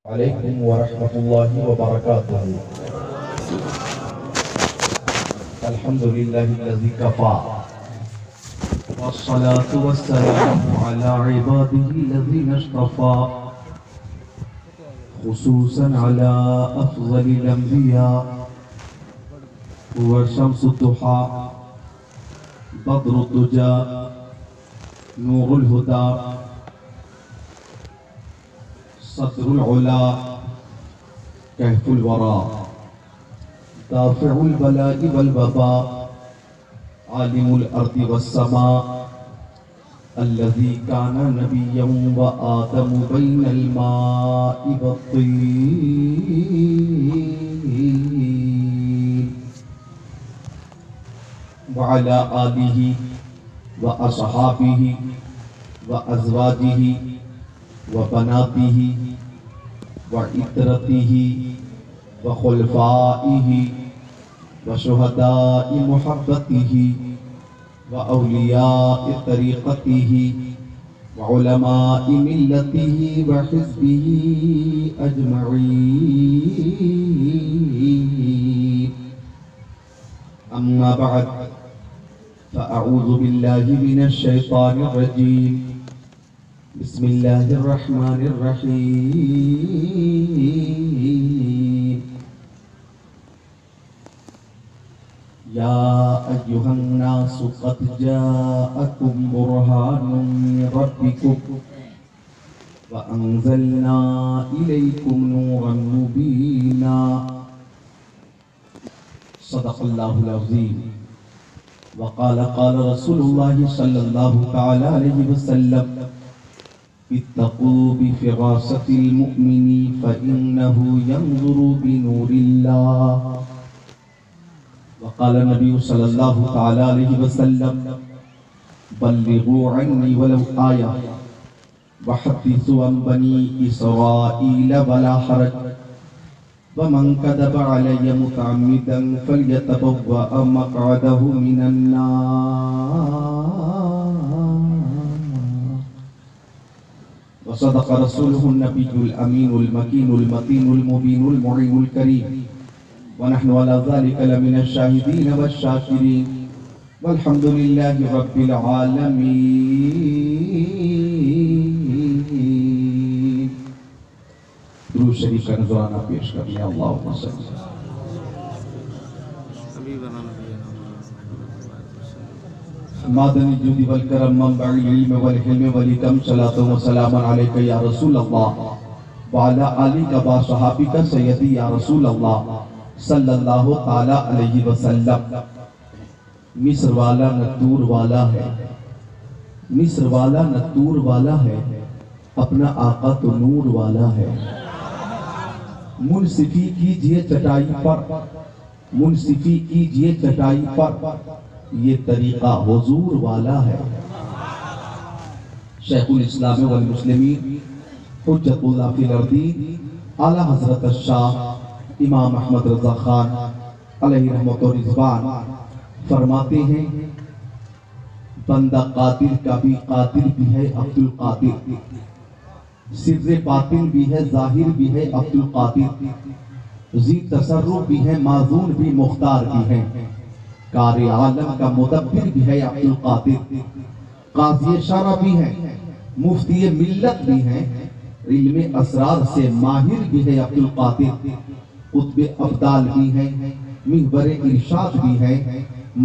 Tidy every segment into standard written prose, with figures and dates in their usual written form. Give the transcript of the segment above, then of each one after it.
عليكم ورحمة الله وبركاته. الحمد لله الذي كفى والصلاة والسلام على عباده الذين اصطفى خصوصا على أفضل الأنبياء هو شمس الضحى بدر الدجى نور الهدى صدر العلا كهف الورى دافع البلاء والوباء عالم الأرض والسماء الذي كان نبيا وآدم بين الماء والطين وعلى آله وأصحابه وأزواجه وبناته وعترته وخلفائه وشهداء محبته وأولياء طريقته وعلماء ملته وحزبه أجمعين. أما بعد فأعوذ بالله من الشيطان الرجيم. بسم الله الرحمن الرحيم. يا أيها الناس قد جاءكم برهان من ربكم وأنزلنا إليكم نورا مبينا. صدق الله العظيم. وقال رسول الله صلى الله تعالى عليه وسلم اتقوا بفراسة المؤمن فإنه ينظر بنور الله. وقال النبي صلى الله تعالى عليه وسلم بلغوا عني ولو آية وحدثوا عن بني إسرائيل ولا حرج ومن كذب علي متعمدا فليتبوأ مقعده من النار. وصدق رسوله النبي الأمين المكين المتين المبين المعين الكريم ونحن على ذلك لمن الشاهدين والشاكرين والحمد لله رب العالمين. درود شریف کا نذرانہ پیش کر لیا. اللہم صل مادن الجود والکرم منبع العلم والحلم والحکم صلاۃ و سلام علیک یا رسول اللہ وعلی آلک و صحابک سیدی یا رسول اللہ صلی اللہ تعالی علیہ وسلم. مصر والا نتور والا ہے، مصر والا نتور والا ہے، اپنا آقا تو نور والا ہے. منصفی کیجئے چٹائی پر، منصفی کیجئے چٹائی پر، یہ طریقہ حضور والا ہے. شیخ الاسلام والمسلمین حجت اللہ فی الارضین اعلی حضرت الشاہ امام احمد رضا خان علیہ رحمت و رضوان فرماتے ہیں بندہ قاتل کا بھی قاتل بھی ہے عبد القادر، سر باطن بھی ہے ظاہر بھی ہے عبد القادر، ذی تصرف بھی ہے معذون بھی مختار بھی ہے، کار عالم کا مدبر بھی ہے عبد القادر، قاضی شرع بھی ہے، مفتی ملت بھی ہے، علم اسرار سے ماہر بھی ہے عبد القادر، قطب ابدال بھی ہے، محور ارشاد بھی ہے،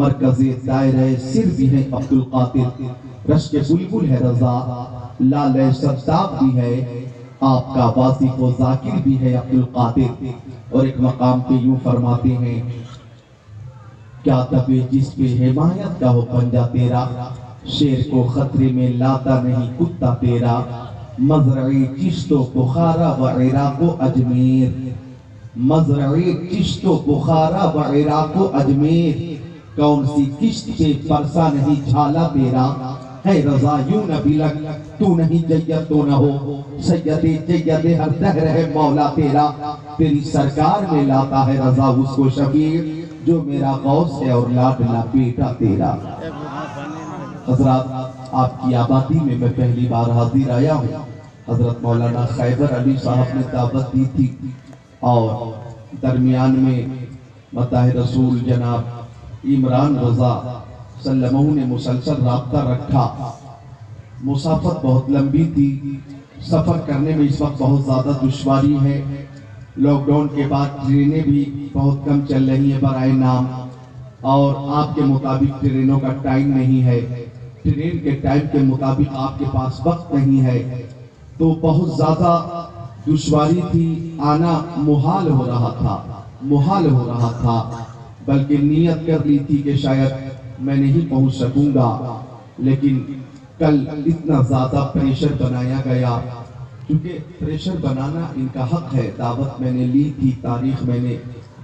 مرکز دائرہ سر بھی ہے عبد القادر، رشک بلبل ہے رضا، لالہ صداق بھی ہے، آپ کا واصف و ذاکر بھی ہے عبد القادر. اور ایک مقام پہ یوں فرماتے ہیں کیا دبے جس پہ حمایت کا ہو پنجہ تیرا، شیر کو خطرے میں لاتا نہیں کتا تیرا. مزرعی چشت و بخارا و عراق و اجمیر، مزرعی چشت و بخارا و عراق و اجمیر، کون سی کشت پہ پرسا نہیں جھالا تیرا. ہے رضا یوں نہ بلک تو نہیں جید تو نہ ہو، سید جید ہر دہر ہے مولا تیرا. تیری سرکار میں لاتا ہے رضا اس کو شبیر، جو میرا غوث ہے اور لاڈلا بیٹا تیرا. حضرات آپ کی آبادی میں پہلی بار حاضر آیا ہوں. حضرت مولانا خیبر علی صاحب نے دعوت دی تھی اور درمیان میں مداح رسول جناب عمران رضا صلی اللہ علیہ وسلم نے مسلسل رابطہ رکھا۔ مسافت بہت لمبی تھی، سفر کرنے میں اس وقت بہت زیادہ دشواری ہے۔ لاک ڈاؤن کے بعد ٹرینیں بھی بہت کم چل رہی ہیں برائے نام، اور آپ کے مطابق ٹرینوں کا ٹائم نہیں ہے، ٹرین کے ٹائم کے مطابق آپ کے پاس وقت نہیں ہے، تو بہت زیادہ دشواری تھی، آنا محال ہو رہا تھا، بلکہ نیت کر لی تھی کہ شاید میں نہیں پہنچ سکوں گا، لیکن کل اتنا زیادہ پریشر بنایا گیا، کیونکہ پریشر بنانا ان کا حق ہے۔ دعوت میں نے لی تھی، تاریخ میں نے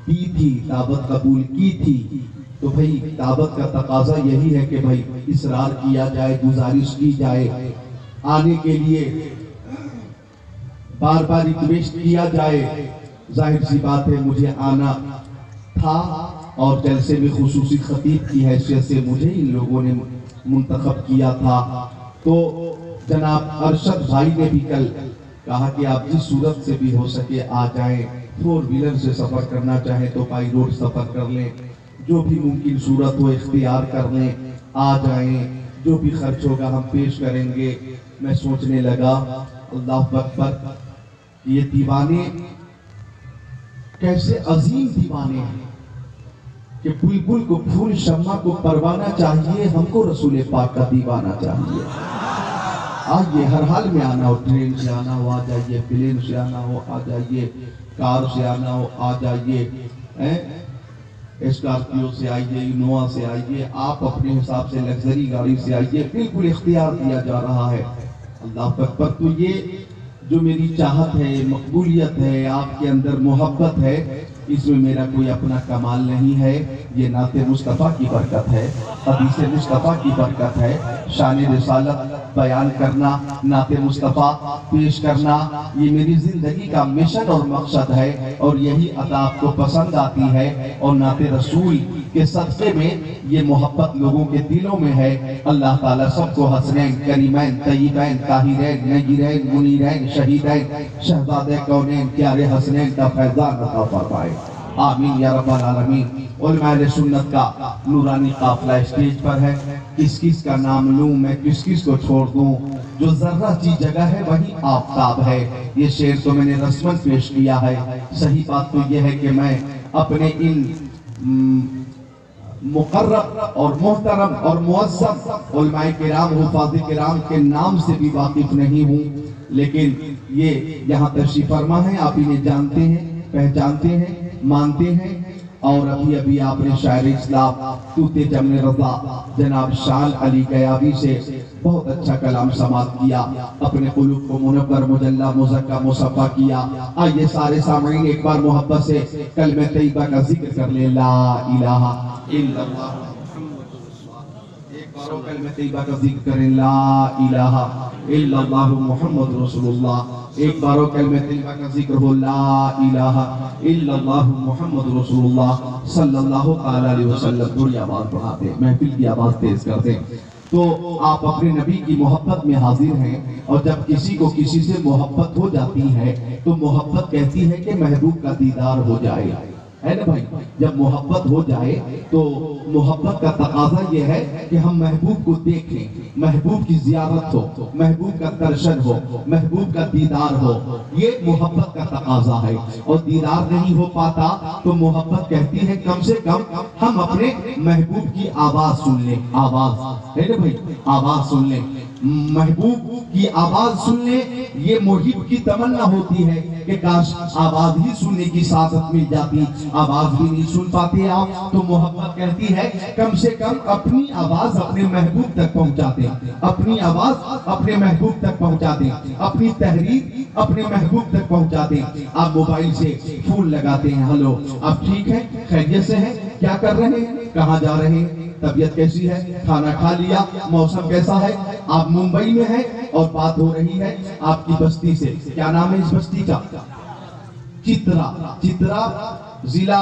دی تھی، دعوت قبول کی تھی، تو بھئی دعوت کا تقاضا یہی ہے کہ بھئی اصرار کیا جائے، گزارش کی جائے، آنے کے لیے بار بار ریکویسٹ کیا جائے۔ ظاہر سی بات ہے مجھے آنا تھا، اور جلسے میں خصوصی خطیب کی حیثیت سے مجھے ان لوگوں نے منتخب کیا تھا۔ تو جناب ارشد بھائی نے بھی کل کہا کہ آپ جس صورت سے بھی ہو سکے آ جائیں، 4 ویلر سے سفر کرنا چاہیں تو بائی روڈ سفر کر لیں، جو بھی ممکن صورت ہو اختیار کر لیں، آ جائیں، جو بھی خرچ ہوگا ہم پیش کریں گے۔ میں سوچنے لگا اللہ اکبر، یہ دیوانے کیسے عظیم دیوانے ہیں کہ بلبل کو پھول، شمع کو پروانہ چاہیے، ہم کو رسول پاک کا دیوانہ چاہیے۔ آئیے، ہر حال میں آنا ہو، ٹرین سے آنا ہو آ جائیے، پلین سے آنا ہو آ جائیے، کار سے آنا ہو آ جائیے، اسکارپیو سے آئیے، انووا سے آئیے، آپ اپنے حساب سے لگزری گاڑی سے آئیے، بالکل اختیار دیا جا رہا ہے۔ اللہ اکبر، تو یہ جو میری چاہت ہے، مقبولیت ہے، آپ کے اندر محبت ہے، اس میں میرا کوئی اپنا کمال نہیں ہے، یہ نعت مصطفیٰ کی برکت ہے، حدیث مصطفیٰ کی برکت ہے۔ شان رسالت بیان کرنا، نعت مصطفیٰ پیش کرنا، یہ میری زندگی کا مشن اور مقصد ہے، اور یہی عطا آپ کو پسند آتی ہے، اور نعت رسول کے صدقے میں یہ محبت لوگوں کے دلوں میں ہے۔ اللہ تعالیٰ سب کو حسنین، کریمین، طیبین، طاہرین، نجیرین، منیرین، شہیدین، شہزاد کونین، پیارے حسنین کا فیضان عطا فرمائے، آمین یا رب العالمین۔ علماء اہل سنت کا نورانی قافلہ اسٹیج پر ہے، کس کس کا نام لوں میں، کس کس کو چھوڑ دوں، جو ذرہ سی جگہ ہے وہی آفتاب ہے۔ یہ شعر تو میں نے رسماً پیش کیا ہے، صحیح بات تو یہ ہے کہ میں اپنے ان مقرب اور محترم اور معظم علماء کرام، حفاظ کرام کے نام سے بھی واقف نہیں ہوں، لیکن یہ یہاں تشریف فرما ہے، آپ انہیں جانتے ہیں، پہچانتے ہیں، مانتے ہیں، اور ابھی آپ نے شاعر اسلام توتے جمن رضا جناب شال علی قیابی سے بہت اچھا کلام سماعت کیا، اپنے قلوب کو منور، مجلہ، مزکہ، مصفہ کیا۔ آئیے سارے سامعین ایک بار محبت سے کلمہ طیبہ کا ذکر کر لیں، لا الہ الا اللہ محمد رسول اللہ۔ ایک بار کلمہ طیبہ کا ذکر کریں، لا الہ الا اللہ محمد رسول اللہ۔ ایک بار کلمہ طیبہ کا ذکر ہو، لا الہ الا اللہ محمد رسول اللہ صلی اللہ علیہ وسلم۔ تھوڑی آواز بڑھاتے ہیں، محفل کی آواز تیز کرتے ہیں۔ تو آپ اپنے نبی کی محبت میں حاضر ہیں، اور جب کسی کو کسی سے محبت ہو جاتی ہے تو محبت کہتی ہے کہ محبوب کا دیدار ہو جائے، ہے نا بھائی؟ جب محبت ہو جائے تو محبت کا تقاضا یہ ہے کہ ہم محبوب کو دیکھیں، محبوب کی زیارت ہو، محبوب کا درشن ہو، محبوب کا دیدار ہو، یہ محبت کا تقاضا ہے۔ اور دیدار نہیں ہو پاتا تو محبت کہتی ہے کم سے کم ہم اپنے محبوب کی آواز سن لیں، آواز، ہے نا بھائی؟ آواز سن لیں، محبوب کی آواز سن لیں۔ یہ محب کی تمنا ہوتی ہے کہ کاش آواز ہی سننے کی سعادت مل جاتی، آواز بھی نہیں سن پاتے آپ، تو محبت کہتی ہے کم سے کم اپنی آواز اپنے محبوب تک پہنچا دیں، اپنی آواز اپنے محبوب تک پہنچا دیں، اپنی تحریر اپنے محبوب تک پہنچا دیں۔ آپ موبائل سے فون لگاتے ہیں، ہلو آپ ٹھیک ہیں، خیریت سے ہیں، کیا کر رہے ہیں، کہاں جا رہے ہیں، طبیعت کیسی ہے، کھانا کھا لیا، موسم کیسا ہے، آپ ممبئی میں ہیں اور بات ہو رہی ہے آپ کی بستی سے، کیا نام ہے اس بستی کا؟ چترا، چترا ضلع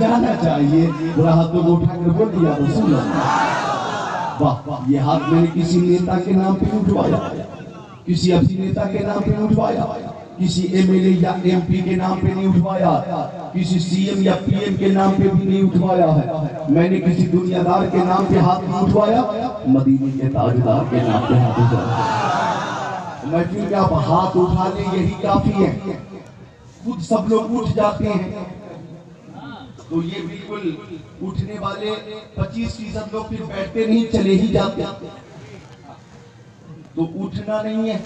جانا چاہیے. ذرا ہاتھوں کو اٹھا کر بول دیا رسول اللہ. واہ, یہ ہاتھ میں نے کسی نیتا کے نام پہ اٹھوایا, کسی اپنی نیتا کے نام پہ اٹھوایا, کسی ایم ایل اے یا ایم پی کے نام پہ نہیں اٹھوایا, کسی سی ایم یا پی ایم کے نام پہ بھی نہیں اٹھوایا ہے. میں نے کسی دنیا دار کے نام پہ ہاتھ نہیں اٹھوایا, مدینے کے تاجدار کے نام پہ ہاتھ اٹھوایا. میں پھر کہ آپ ہاتھ اٹھا لیں یہی کافی ہے, خود سب لوگ اٹھ جاتے ہیں. تو یہ بالکل اٹھنے والے 25% لوگ پھر بیٹھتے نہیں, چلے ہی جاتے. تو اٹھنا نہیں ہے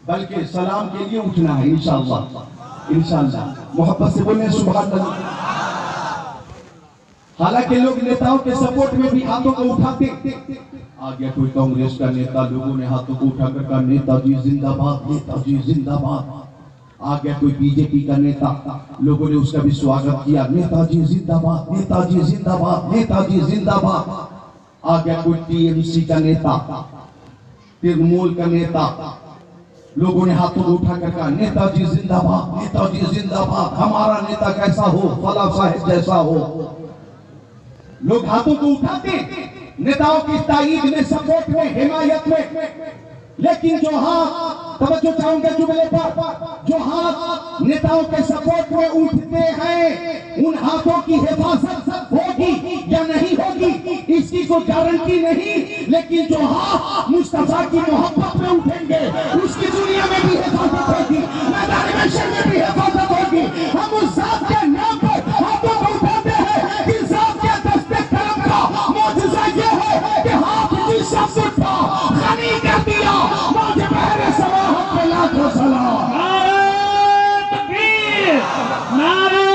بلکہ سلام کے لیے اٹھنا ہے. انشاءاللہ انشاءاللہ محبت سے بولیں سبحان اللہ. حالانکہ لوگ نیتاؤں کے سپورٹ میں بھی ہاتھوں کو اٹھاتے. آ گیا کوئی کانگریس کا نیتا, لوگوں نے ہاتھوں کو اٹھا کر کہا نیتا جی زندہ باد, نیتا جی زندہ باد. آ گیا کوئی بی جے پی کا نیتا, لوگوں نے اس کا بھی سواگت کیا, نیتا جی زندہ باد, نیتا جی زندہ باد, نیتا جی زندہ باد. آ گیا کوئی ٹی ایم سی کا نیتا, ترنمول کا نیتا, لوگوں نے ہاتھوں کو اٹھا کر کہا نیتا جی زندہ باد, نیتا جی زندہ باد, ہمارا نیتا کیسا ہو, فلاں صاحب جیسا ہو. لوگ ہاتھوں کو اٹھاتے نیتاؤں کی تائید میں, سپورٹ میں, حمایت میں. لیکن جو ہاتھ, توجہ چاہوں گے جملے پر, جو ہاتھ نیتاؤں کے سپورٹ میں اٹھتے ہیں ان ہاتھوں کی حفاظت ہوگی یا نہیں ہوگی اس کی کوئی گارنٹی نہیں. لیکن جو ہاتھ مصطفیٰ کی محبت میں اٹھیں گے اس کی دنیا میں بھی حفاظت ہوگی, میدان محشر میں بھی حفاظت ہوگی. ہم اس ذات کے نام پر ہاتھوں کو اٹھاتے ہیں. اس ذات کے دستے کرم کا معجزہ یہ ہے کہ ہاتھ جس شخص اٹھا غنی کر دیا, موجِ بحر سماحت پہ لاکھوں سلام. نعرہ تکبیر, نعرہ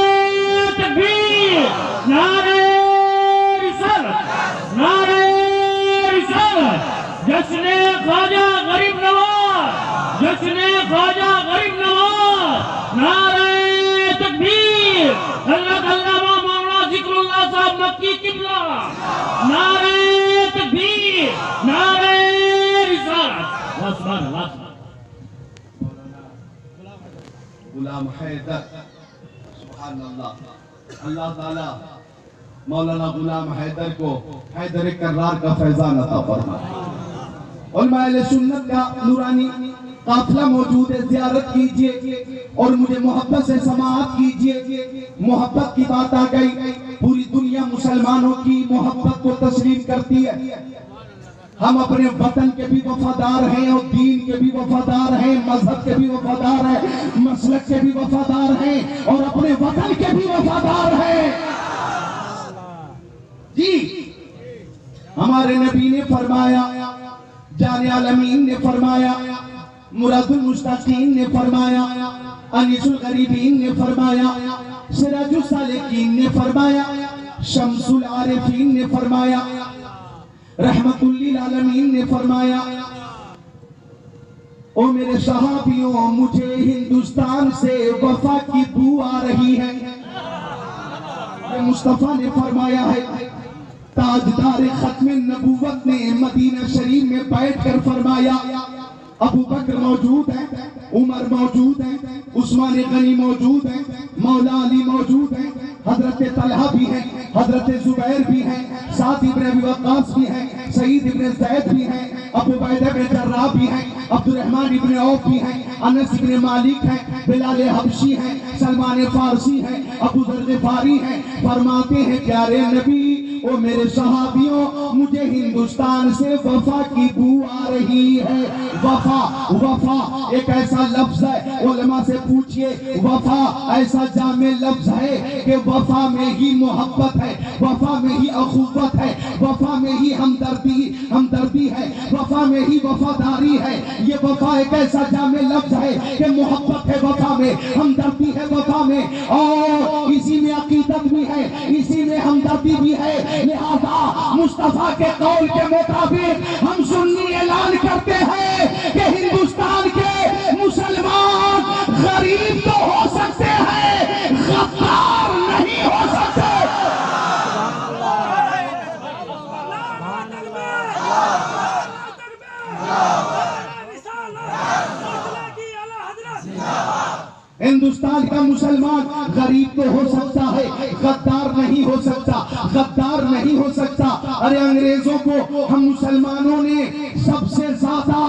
تکبیر, نعرہ رسالت, نعرہ رسالت. جشن خواجہ غریب نواز, جشن خواجہ غریب نواز. نعرہ تکبیر, حضرت علامہ مولانا ذکر اللہ صاحب مکی قبلہ. نعرہ تکبیر, نعرہ رسالت. غلام حیدر, سبحان اللہ. اللہ تعالیٰ مولانا غلام حیدر کو حیدر کرار کا فیضان عطا فرمائے. علماء اہل سنت کا نورانی قافلہ موجود ہے, زیارت کیجئے اور مجھے محبت سے سماعت کیجئے. محبت کی بات آ گئی, پوری دنیا مسلمانوں کی محبت کو تسلیم کرتی ہے. ہم اپنے وطن کے بھی وفادار ہیں اور دین کے بھی وفادار ہیں, مذہب کے بھی وفادار ہیں, مسلک کے بھی وفادار ہیں اور اپنے وطن کے بھی وفادار ہیں. جی ہمارے نبی نے فرمایا, جان عالمین نے فرمایا, مراد المشتاقین نے فرمایا, انیس الغریبین نے فرمایا, سراج السالکین نے فرمایا, شمس العارفین نے فرمایا, رحمت للعالمین نے فرمایا, او میرے صحابیوں مجھے ہندوستان سے وفا کی بو آ رہی ہے. مصطفیٰ نے فرمایا ہے, تاجدار ختم نبوت نے مدینہ شریف میں بیٹھ کر فرمایا, ابو بکر موجود ہے, عمر موجود ہے, عثمان غنی موجود ہے, مولا علی موجود ہے, حضرت طلحہ بھی ہیں, حضرت زبیر بھی ہیں, سعد ابن ابی وقاص بھی ہیں, سعید ابن زید بھی ہیں, ابو عبیدہ ابن جراح بھی ہیں, عبد الرحمن ابن عوف بھی ہیں, انس ابن مالک ہیں, بلال حبشی ہیں, سلمان فارسی ہیں, ابو ذر غفاری ہیں. فرماتے ہیں پیارے نبی, او میرے صحابیوں مجھے ہندوستان سے وفا کی بو آ رہی ہے. وفا, وفا ایک ایسا لفظ ہے, علماء سے پوچھئے, وفا ایسا جامع لفظ ہے کہ وفا میں ہی محبت ہے, وفا میں ہی اخوت ہے, وفا میں ہی ہمدردی ہے, وفا میں ہی وفاداری ہے. یہ وفا ایک ایسا جامع لفظ ہے کہ محبت ہے وفا میں, ہمدردی ہے وفا میں, اور اسی میں عقیدت بھی ہے, اسی میں ہمدردی بھی ہے. لہذا مصطفیٰ کے قول کے مطابق ہم سنی اعلان کرتے ہیں کہ ہندوستان کے مسلمان غریب تو ہو سکتے ہیں, غدار نہیں ہو سکتے. ہندوستان کا مسلمان غریب تو ہو سکتا ہے, غدار غدار نہیں ہو سکتا۔ ارے انگریزوں کو ہم مسلمانوں نے سب سے زیادہ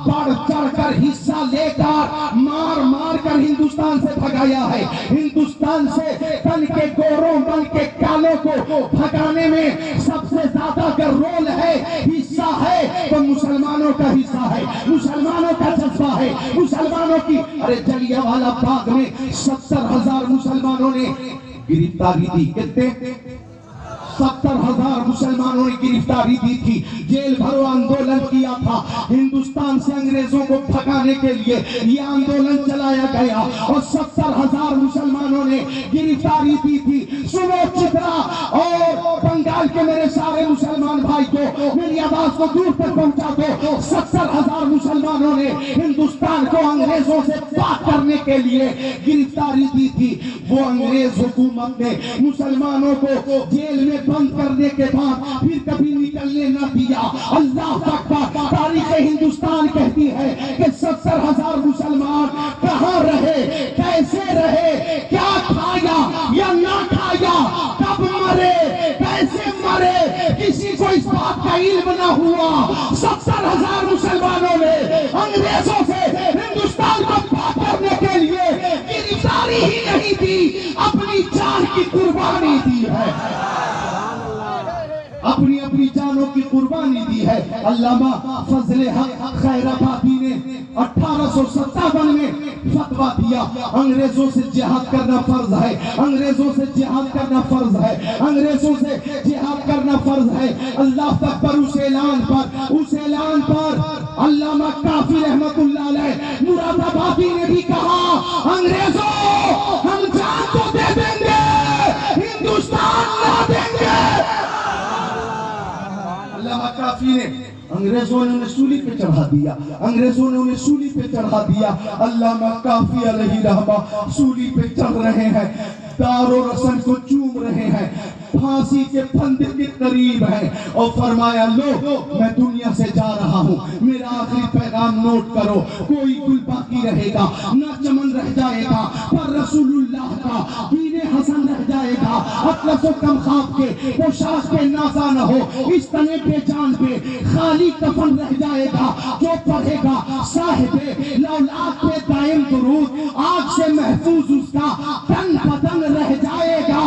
بڑھ چڑھ کر حصہ لے کر مار مار کر ہندوستان سے بھگایا ہے۔ ہندوستان سے تن کے گوروں بن کے کالوں کو بھگانے میں سب سے زیادہ اگر رول ہے، حصہ ہے، تو مسلمانوں کا حصہ ہے، مسلمانوں کا جذبہ ہے، مسلمانوں کی۔ ارے جلیانوالہ باغ میں 70,000 مسلمانوں نے گرفتاری دی۔ کتنے؟ 70,000 مسلمانوں نے گرفتاری دی تھی۔ جیل بھرو آندولن کیا تھا ہندوستان سے انگریزوں کو بھگانے کے لیے، یہ آندولن چلایا گیا اور 70,000 مسلمانوں نے گرفتاری دی تھی۔ سنو چترا اور بنگال کے میرے سارے مسلمان بھائی کو میری آواز کو دور تک پہنچا دو۔ 70,000 مسلمانوں نے ہندوستان کو انگریزوں سے پاک کرنے کے لیے گرفتاری دی تھی۔ وہ انگریز حکومت نے مسلمانوں کو جیل میں بند کرنے کے بعد پھر کبھی نکلنے نہ دیا۔ اللہ اکبر! تاریخ ہندوستان کہتی ہے کہ 70,000 مسلمان کہاں رہے، کیسے رہے، کیا کھایا یا نہ کھایا، کب مرے، کیسے مرے، کسی کو اس بات کا علم نہ ہوا۔ 70,000 مسلمانوں نے انگریزوں سے ہندوستان کو پاک کرنے کے لیے گرفتاری ہی نہیں دی، اپنی جان کی قربانی دی ہے، اپنی جانوں کی قربانی دی ہے۔ علامہ فضل حق خیرآبادی نے 1857 میں فتویٰ دیا، انگریزوں سے جہاد کرنا فرض ہے، انگریزوں سے جہاد کرنا فرض ہے، انگریزوں سے جہاد کرنا فرض ہے۔ اللہ اکبر! اس اعلان پر علامہ کافی رحمت اللہ علیہ مراد آبادی نے بھی کہا، انگریزوں ہم جان تو دے دیں گے، ہندوستان نہ دیں گے۔ علامہ کافی نے انگریزوں نے انہیں سولی پہ چڑھا دیا، انگریزوں نے انہیں سولی پہ چڑھا دیا۔ علامہ کافی علیہ رحمہ سولی پہ چڑھ رہے ہیں، دار و رسن کو چوم رہے ہیں، پھانسی کے پھندے کے قریب ہیں، اور فرمایا لو میں دنیا سے جا رہا ہوں، میرا آخری پیغام نوٹ کرو، کوئی گل باقی رہے گا نہ چمن رہ جائے گا، پر رسول اللہ کا دین حسن رہ جائے گا، اطلس و کم خواب کے پوشاک کے نازا نہ ہو، اس تنے پہ جان پہ خالی کفن رہ جائے گا، جو پڑھے گا صاحب لولاک پہ دائم درود، آگ سے محفوظ اس کا تن بدن رہ جائے گا،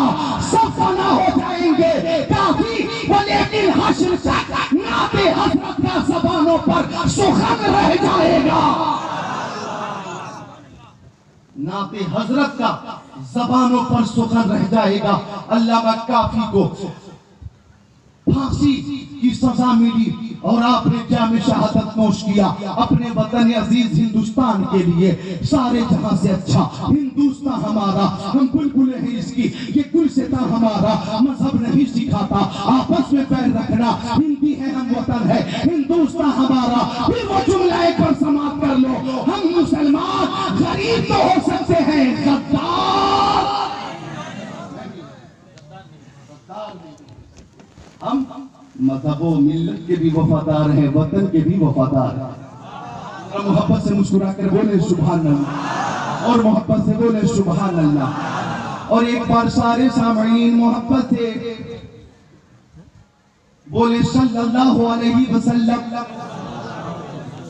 سب فنا ہو جائیں گے کافی، ولیکن حشر تک نعت حضرت کا زبانوں پر سخن رہ جائے گا، نعت حضرت کا زبانوں پر سخن رہ جائے گا۔ علامہ کافی کو پھانسی کی سزا ملی اور آپ نے جام شہادت نوش کیا اپنے وطن عزیز ہندوستان کے لیے۔ سارے جہاں سے اچھا ہندوستان ہمارا، ہم بلبلیں ہیں اس کی، یہ گلستان ہمارا، مذہب نہیں سکھاتا آپس میں پیر رکھنا، ہندی ہے ہم وطن ہے ہندوستان ہمارا۔ پھر وہ جملہ ایک بار سماعت کر لو، ہم مسلمان غریب تو ہو سکتے ہیں، غدار ہم مذہب و ملت کے بھی وفادار ہیں، وطن کے بھی وفادار ہیں۔ اور محبت سے مسکرا کر بولے سبحان اللہ، اور محبت سے بولے سبحان اللہ، اور ایک بار سارے سامعین محبت سے بولے صلی اللہ علیہ وسلم۔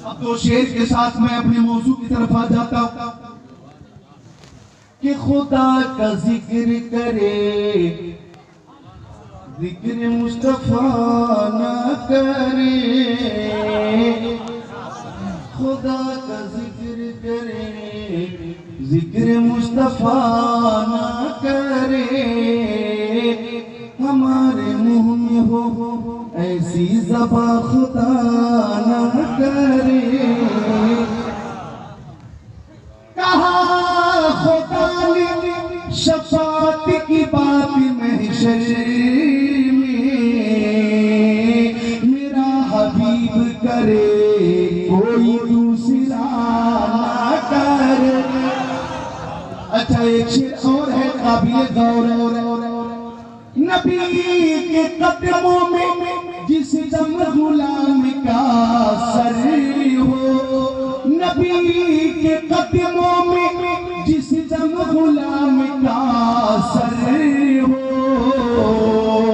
اب دو شعر کے ساتھ میں اپنے موضوع کی طرف آ جاتا ہوں کہ خدا کا ذکر کرے، ذکر مصطفیٰ نہ کرے، خدا کا ذکر کرے، ذکر مصطفیٰ نہ کرے، ہمارے منہ میں ہو ایسی زبان خدا نہ کرے۔ کہا خدا نے شفاعت کی بات محشر کرے، کوئی دوسرا نہ کرے۔ اچھا ایک شعر اور ہے قابل غور، نبی کے قدموں میں جس دم غلام کا سر ہو، نبی کے قدموں میں جس دم غلام کا سر ہو،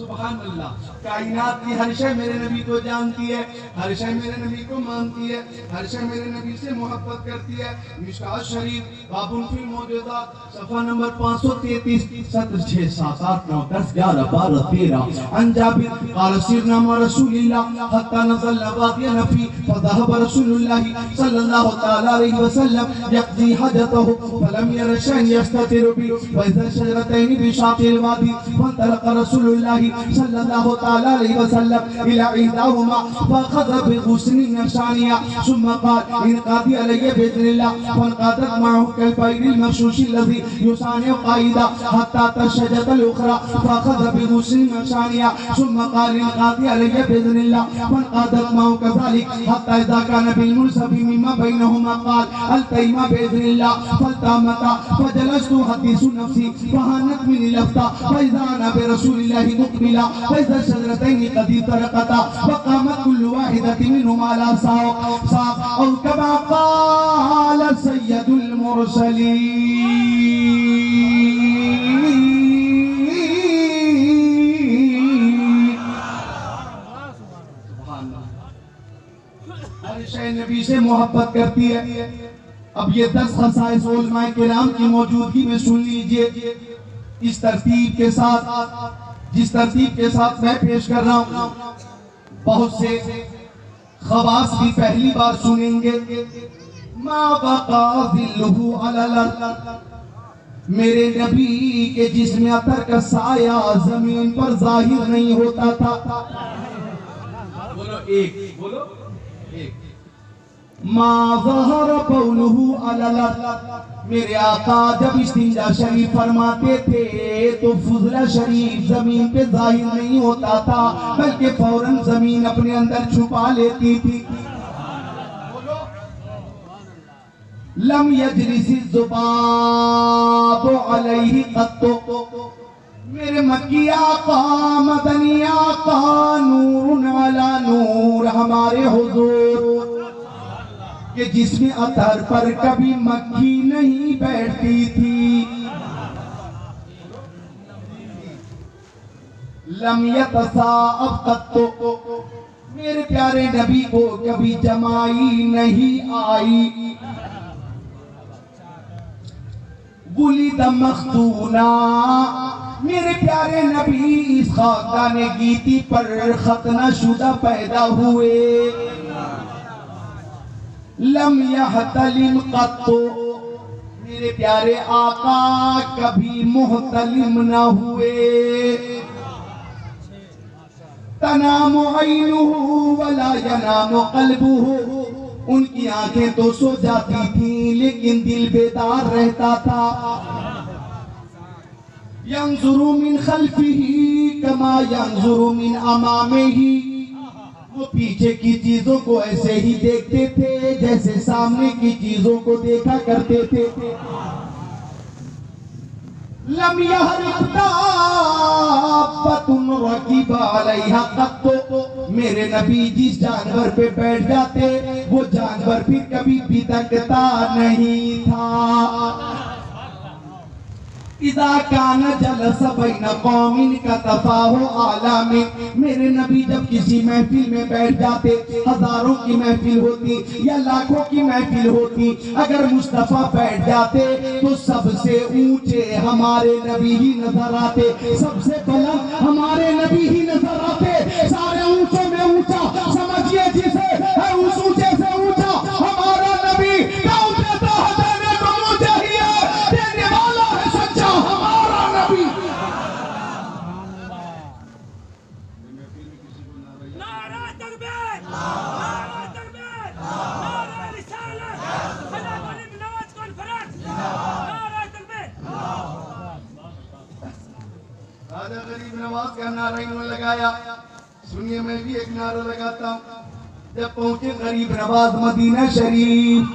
سبحان اللہ. کائنات کی ہر شے میرے نبی کو جانتی ہے, ہر شے میرے نبی کو مانتی ہے, ہر شے میرے نبی سے محبت کرتی ہے. مشکات شریف باب فی الموجزات صفحہ نمبر 533 سطر 6 7 8 9 10 11 12 13. عن جابر قال سرنا مع رسول الله حتى نزل وادي نفي فذهب رسول الله صلى الله تعالى عليه وسلم يقضي حاجته فلم ير شيئا يستتر به وإذا شجرتين بشاطئ الوادي فانطلق رسول الله صلى الله تعالى عليه وسلم إلى إحداهما فأخذ بغصن ثانية ثم قال انقضي علي بإذن الله فانقضت معه كالبير المغشوش الذي يصانع قائدا حتى الشجرة الأخرى فأخذ بغصن ثانية ثم قال انقضي علي بإذن الله فانقضت معه كذلك حتى إذا كان بالمنصف مما بينهما قال التيما بإذن الله فالتامتا فجلست أحدث نفسي فهانت مني لفتا فإذا أنا برسول الله مقبلا فإذا الشجرتين قد افترقتا فقامت كل واحدة منهما على ساق أو كما قال سيد المرسلين. ہر شے نبی سے محبت کرتی ہے. اب یہ 10 خصائص علماء کرام کی موجودگی میں سن لیجئے اس ترتیب کے ساتھ, جس ترتیب کے ساتھ میں پیش کر رہا ہوں. بہت سے خواص بھی پہلی بار سنیں گے. ما بقا ظلہ علی الارض, میرے نبی کے جسم عطر کا سایہ زمین پر ظاہر نہیں ہوتا تھا. بولو ایک, بولو ایک. ما ظہر قولہ علی الارض, میرے آقا جب استنجا شریف فرماتے تھے تو فضلہ شریف زمین پہ ظاہر نہیں ہوتا تھا بلکہ فوراً زمین اپنے اندر چھپا لیتی تھی. لم یجلس الذباب علیہ قط, میرے مکی آقا مدنی آقا نور علی نور ہمارے حضور کہ جس میں عطر پر کبھی مکھی نہیں بیٹھتی تھی. لم یتصاعب قط, میرے پیارے نبی کو کبھی جمائی نہیں آئی. ولد مختونا, میرے پیارے نبی اس خاکدان گیتی پر ختنہ شدہ پیدا ہوئے. لم یحتلم قط, میرے پیارے آقا کبھی محتلم نہ ہوئے. تنام عینہ ولا ینام قلبہ, ان کی آنکھیں تو سو جاتی تھیں لیکن دل بیدار رہتا تھا. ينظر من خلفه كما ينظر من امامه, وہ پیچھے کی چیزوں کو ایسے ہی دیکھتے تھے جیسے سامنے کی چیزوں کو دیکھا کرتے تھے. لم يهرب دابة ركب عليها قط, میرے نبی جس جانور پہ بیٹھ جاتے وہ جانور پھر کبھی بھٹکتا نہیں تھا. اذا کان جلس بین قوم کتفاہ عالم, میرے نبی جب کسی محفل میں بیٹھ جاتے, ہزاروں کی محفل ہوتی یا لاکھوں کی محفل ہوتی, اگر مصطفیٰ بیٹھ جاتے تو سب سے اونچے ہمارے نبی ہی نظر آتے, سب سے بلند ہمارے نبی ہی نظر آتے. سارے اونچوں میں اونچا سمجھئے جسے ہے اس اونچے سے اونچا ہمارا نبی. کیوں دیتا ہے دینے کو مجھے ہی ہے, دینے والا ہے سچا ہمارا نبی. نعرہ تکبیر, نعرہ تکبیر, نعرہ رسالت, خدا غالب نواز کانفرنس, نعرہ تکبیر. راجہ غریب نواز کا نعرہ انہوں نے لگایا. سنیے میں بھی ایک نعرہ لگاتا ہوں. جب پہنچے غریب نواز مدینہ شریف,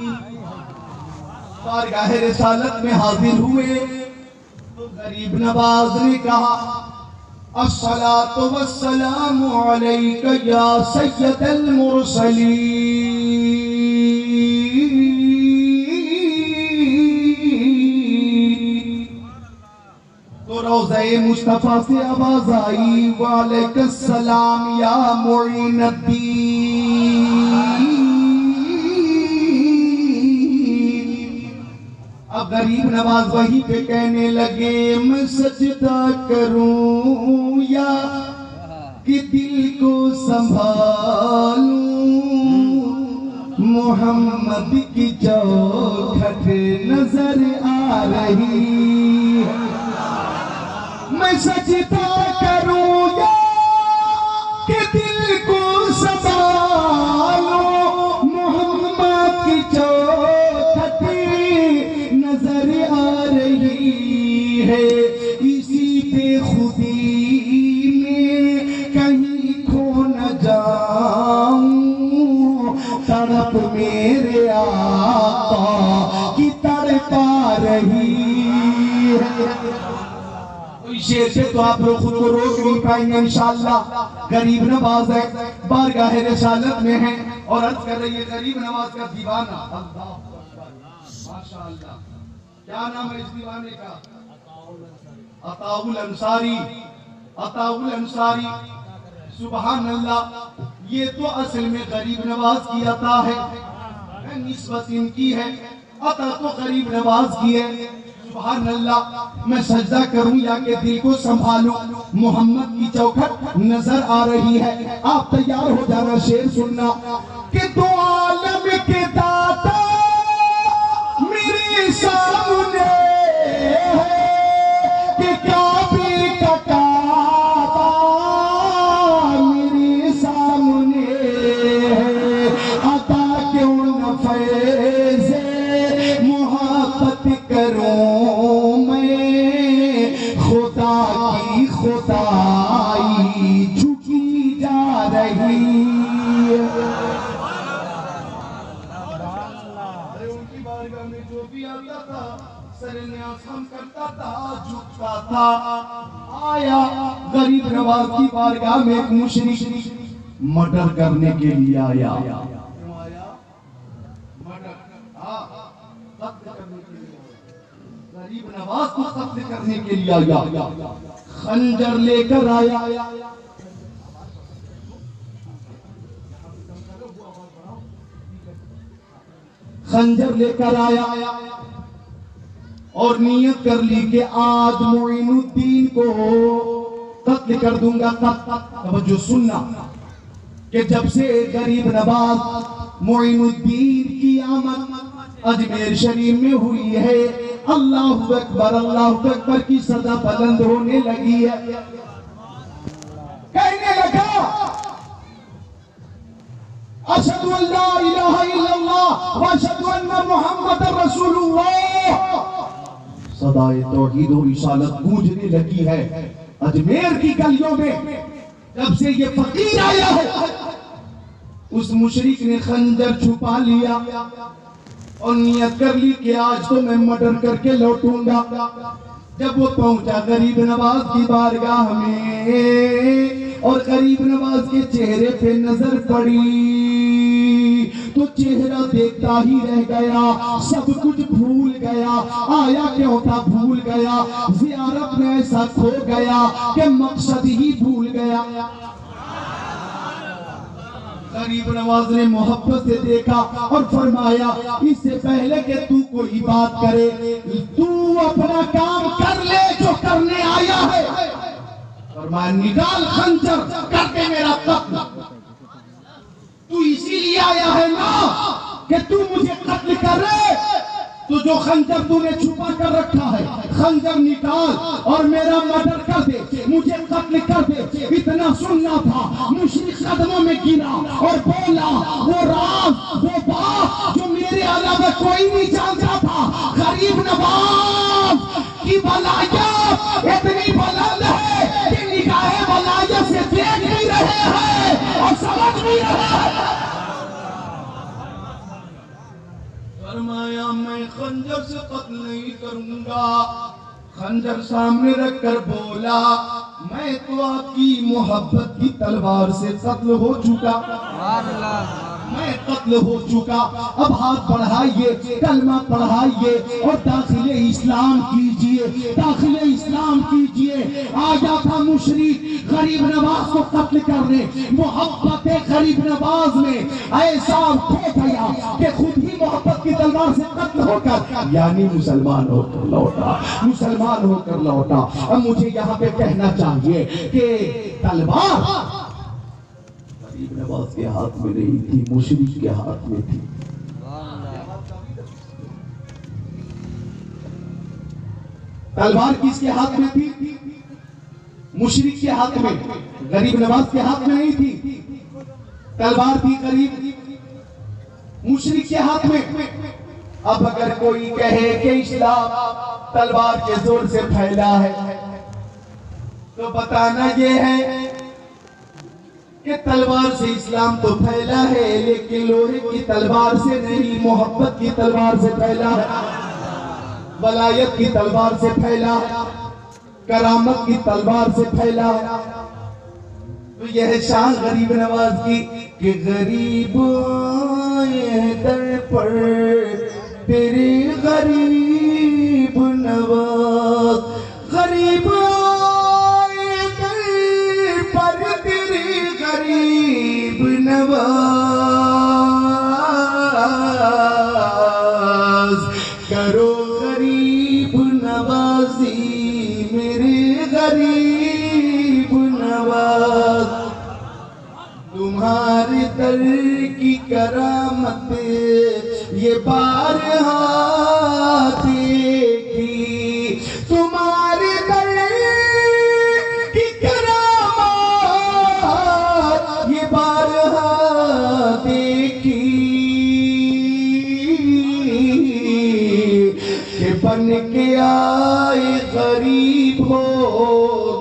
بارگاہ رسالت میں حاضر ہوئے تو غریب نواز نے کہا الصلاة والسلام علیک یا سید المرسلین. تو روضہ روضہ مصطفیٰ سے آواز آئی وعلیکم السلام یا معین الدین۔ اب غریب نواز وہی پہ کہنے لگے میں سجدہ کروں یا کہ دل کو سنبھالوں، محمد کی چوکھٹ نظر آ رہی ہے، میں سجدہ کروں یا کہ دل کو سنبھالوں، محمد کی چوکھٹ نظر آ رہی ہے، اسی بے خودی میں کہیں کھو نہ جاؤں، تڑپ میرے آقا کی تڑپا رہی ہے۔ اس شعر سے تو آپ لوگ خود کو روک نہیں پائیں گے انشاءاللہ۔ غریب نواز ہے، بارگاہ رسالت میں ہے اور عرض کر رہی ہے غریب نواز کا دیوانہ، اللہ ماشاءاللہ۔ کیا نام ہے اس دیوانے کا؟ عطاء الانصاری، عطاء الانصاری، سبحان اللہ۔ یہ تو اصل میں غریب نواز کی عطا ہے، نسبت ان کی ہے، عطا تو غریب نواز کی ہے، سبحان اللہ۔ میں سجدہ کروں یا کہ دل کو سنبھالوں، محمد کی چوکھٹ نظر آ رہی ہے۔ آپ تیار ہو جانا، شعر سننا کہ دو عالم کے داتا میرے سامنے ہے، کہ کعبے کا کعبہ میرے سامنے ہے، عطا کیوں نہ فیض محبت کروں میں، خدا کی خدائی جھکی جا رہی ہے۔ ان کی بارگاہ میں جو بھی آتا تھا سر نیاز ہم کرتا تھا، جھکتا تھا۔ آیا غریب نواز کی بارگاہ میں ایک مشرک مرڈر کرنے کے لیے آیا، غریب نواز کو قتل کرنے کے لیے آیا، خنجر لے کر آیا، خنجر لے کر آیا اور نیت کر لی کہ آج معین الدین کو قتل کر دوں گا۔ توجہ سننا کہ جب سے غریب نواز معین الدین کی آمد اجمیر شریف میں ہوئی ہے، اللہ اکبر کی صدا بلند ہونے لگی ہے، کہنے لگا اشہد ان لا الہ الا اللہ واشہد ان محمد رسول اللہ۔ صدائے توحید و رسالت گونجنے لگی ہے اجمیر کی گلیوں میں۔ جب سے یہ فقیر آیا ہے، اس مشرک نے خنجر چھپا لیا اور نیت کر لی کہ آج تو میں مرڈر کر کے لوٹوں گا۔ جب وہ پہنچا غریب نواز کی بارگاہ میں اور غریب نواز کے چہرے پہ نظر پڑی تو چہرہ دیکھتا ہی رہ گیا، سب کچھ بھول گیا۔ آیا کیوں تھا بھول گیا؟ زیارت میں ایسا کھو گیا کہ مقصد ہی بھول گیا۔ غریب نواز نے محبت سے دیکھا اور فرمایا اس سے پہلے کہ تو کوئی بات کرے، تو اپنا کام کر لے جو کرنے آیا ہے۔ فرمایا نکال خنجر، کر دے میرا قتل۔ تو اسی لیے آیا ہے نا کہ تو مجھے قتل کر رہے، تو جو خنجر تو نے چھپا کر رکھا ہے خنجر نکال اور میرا مرڈر کر دے، مجھے قتل کر دے۔ اتنا سننا تھا، مشرک قدموں میں گرا اور بولا وہ راز وہ بات جو میرے علاوہ کوئی نہیں جانتا تھا، غریب نواز کی ولایت اتنی بلند ہے کہ نگاہ ولایت سے دیکھ نہیں رہے ہیں اور سمجھ نہیں رہے ہیں۔ فرمایا میں خنجر سے قتل نہیں کروں گا۔ خنجر سامنے رکھ کر بولا میں تو آپ کی محبت کی تلوار سے قتل ہو چکا۔ میں قتل ہو چکا، اب ہاتھ بڑھائیے، کلمہ پڑھائیے اور داخل اسلام کیجئے، داخل اسلام کیجئے۔ آیا تھا مشرک غریب نواز کو قتل کرنے، محبت غریب نواز میں ایسا کھو گیا کہ خود ہی محبت کی تلوار سے قتل ہو کر یعنی مسلمان ہو کر لوٹا، مسلمان ہو کر لوٹا۔ اب مجھے یہاں پہ کہنا چاہیے کہ تلوار غریب نواز کے ہاتھ میں نہیں تھی، مشرک کے ہاتھ میں تھی۔ تلوار کس کے ہاتھ میں تھی؟ مشرک کے ہاتھ میں، غریب نواز کے ہاتھ میں نہیں تھی۔ تلوار تھی غریب مشرک کے ہاتھ میں۔ اب اگر کوئی کہے کہ اسلام تلوار کے زور سے پھیلا ہے تو بتانا یہ ہے کہ تلوار سے اسلام تو پھیلا ہے لیکن لوہے کی تلوار سے نہیں، محبت کی تلوار سے پھیلا ہے، ولایت کی تلوار سے پھیلا ہے، کرامت کی تلوار سے پھیلا ہے۔ تو یہ ہے شان غریب نواز کی کہ غریب آئے در پر تیرے غریب نواز، غریب آئے در پر تیرے غریب نواز، کرو غریب نوازی میرے غریب نواز، تمہارے در کی کرامت یہ بارہا دیکھی، تمہارے در کی کرامت یہ بارہا دیکھی، کہ بن کے آئے غریب ہو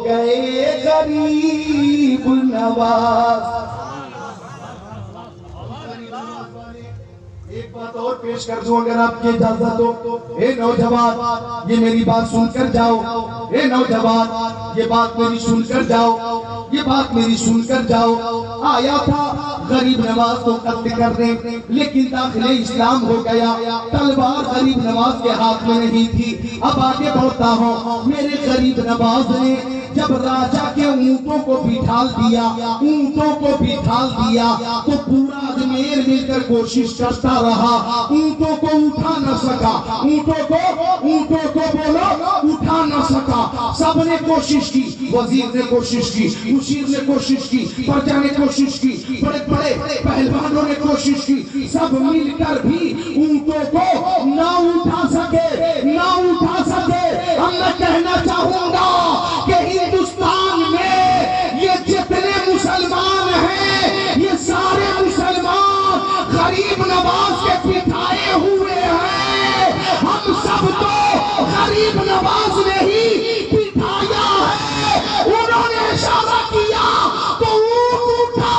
گئے غریب نواز۔ ایک بات اور پیش کر دوں اگر آپ کی اجازت ہو، اے نوجوان یہ میری بات سن کر جاؤ، اے نوجوان یہ بات میری سن کر جاؤ، یہ بات میری سن کر جاؤ۔ آیا تھا غریب نواز کو قتل کرنے لیکن داخل اسلام ہو گیا، تلوار غریب نواز کے ہاتھ میں نہیں تھی۔ اب آگے بڑھتا ہوں، میرے غریب نواز نے جب راجہ کے اونٹوں کو بٹھال دیا، اونٹوں کو بٹھال دیا تو پورا اجمیر مل کر کوشش کرتا رہا، اونٹوں کو اٹھا نہ سکا، اونٹوں کو بولو اٹھا نہ سکا۔ سب نے کوشش کی، وزیر نے کوشش کی، مشیر نے کوشش کی، پرجا نے کوشش کی، بڑے بڑے پہلوانوں نے کوشش کی، سب مل کر بھی اونٹوں کو نہ اٹھا سکے، نہ اٹھا سکے۔ اب میں کہنا چاہوں گا کہ ہندوستان میں یہ جتنے مسلمان ہیں یہ سارے مسلمان غریب نواز کے بٹھائے ہوئے ہیں، ہم سب تو غریب نواز نے ہی بٹھایا ہے۔ انہوں نے اشارہ کیا تو اونٹ اٹھا،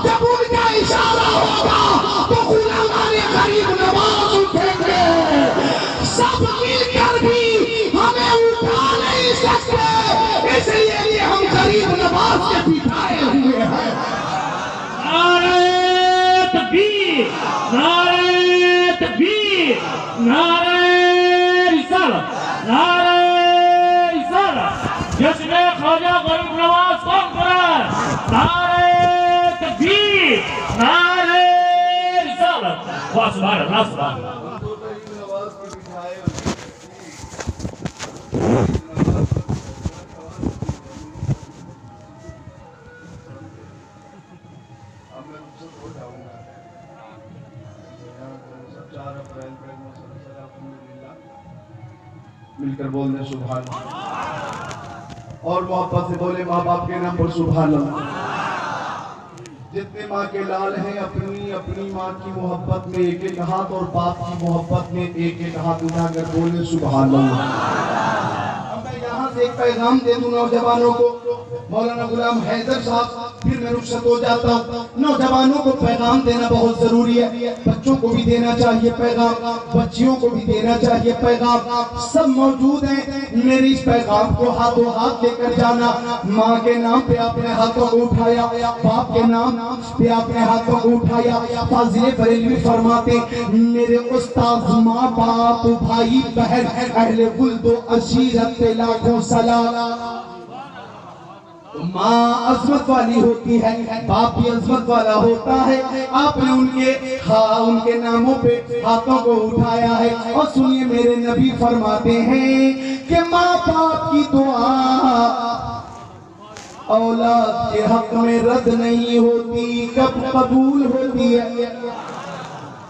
جب ان کا اشارہ ہوگا تو غلامان غریب نواز اٹھیں گے۔ سب مل کر بھی ہمیں اٹھا نہیں سکتے، اس لیے ہم غریب نواز کے بٹھائے ہوئے ہیں۔ نعرہ تکبیر، نعرہ تکبیر، نعرہ رسالت، نعرہ رسالت، جشن خواجہ غریب نواز کانفرنس، نعرہ تکبیر، نعرہ رسالت، واہ سبحان اللہ سبحان اللہ۔ مل کر بول دیں سبحان اللہ، اور محبت سے بولے ماں باپ کے نام پر سبحان اللہ۔ جتنے ماں کے لال ہیں اپنی اپنی ماں کی محبت میں ایک ایک ہاتھ اور باپ کی محبت میں ایک ایک ہاتھ اٹھا کر بولے سبحان اللہ۔ اب میں یہاں سے ایک پیغام دے دوں نوجوانوں کو، مولانا غلام حیدر صاحب پھر میں رخصت ہو جاتا ہوں۔ نوجوانوں کو پیغام دینا بہت ضروری ہے، بچوں کو بھی دینا چاہیے پیغام، بچیوں کو بھی دینا چاہیے پیغام۔ سب موجود ہیں، میری اس پیغام کو ہاتھوں ہاتھ لے کر جانا۔ ماں کے نام پہ اپنے ہاتھوں کو اٹھایا، باپ کے نام پہ اپنے ہاتھوں کو اٹھایا۔ فاضل بریلوی فرماتے میرے استاذ، ماں باپ، بھائی بہن، اہل ولد و عشیرت پہ لاکھوں سلام۔ ماں عظمت والی ہوتی ہے، باپ بھی عظمت والا ہوتا ہے۔ آپ نے ان کے ناموں پہ ہاتھوں کو اٹھایا ہے۔ اور سنیے میرے نبی فرماتے ہیں کہ ماں باپ کی دعا اولاد کے حق میں رد نہیں ہوتی، کب قبول ہوتی ہے؟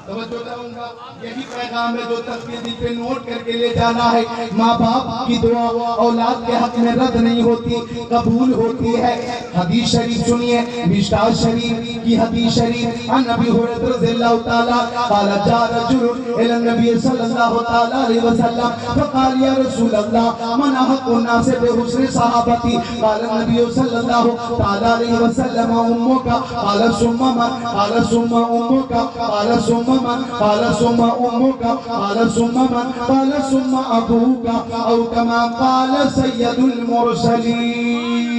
توجہ کروں گا، یہی پیغام ہے جو تسبیح دل پہ نوٹ کر کے لے جانا ہے۔ ماں باپ کی دعا اولاد کے حق میں رد نہیں ہوتی، قبول ہوتی ہے۔ حدیث شریف سنیے، مشکوٰۃ شریف کی حدیث شریف، عن ابی ہریرہ رضی اللہ تعالیٰ قال جاء رجل الى النبی صلی اللہ تعالیٰ علیہ وسلم فقال یا رسول اللہ من احق الناس بحسن صحابتی؟ قال النبی صلی اللہ تعالیٰ علیہ وسلم امک، قال ثم من؟ قال ثم امک، قال ثم من؟ قال ثم امك، قال ثم من؟ قال ثم ابوك، او كما قال سيد المرسلين۔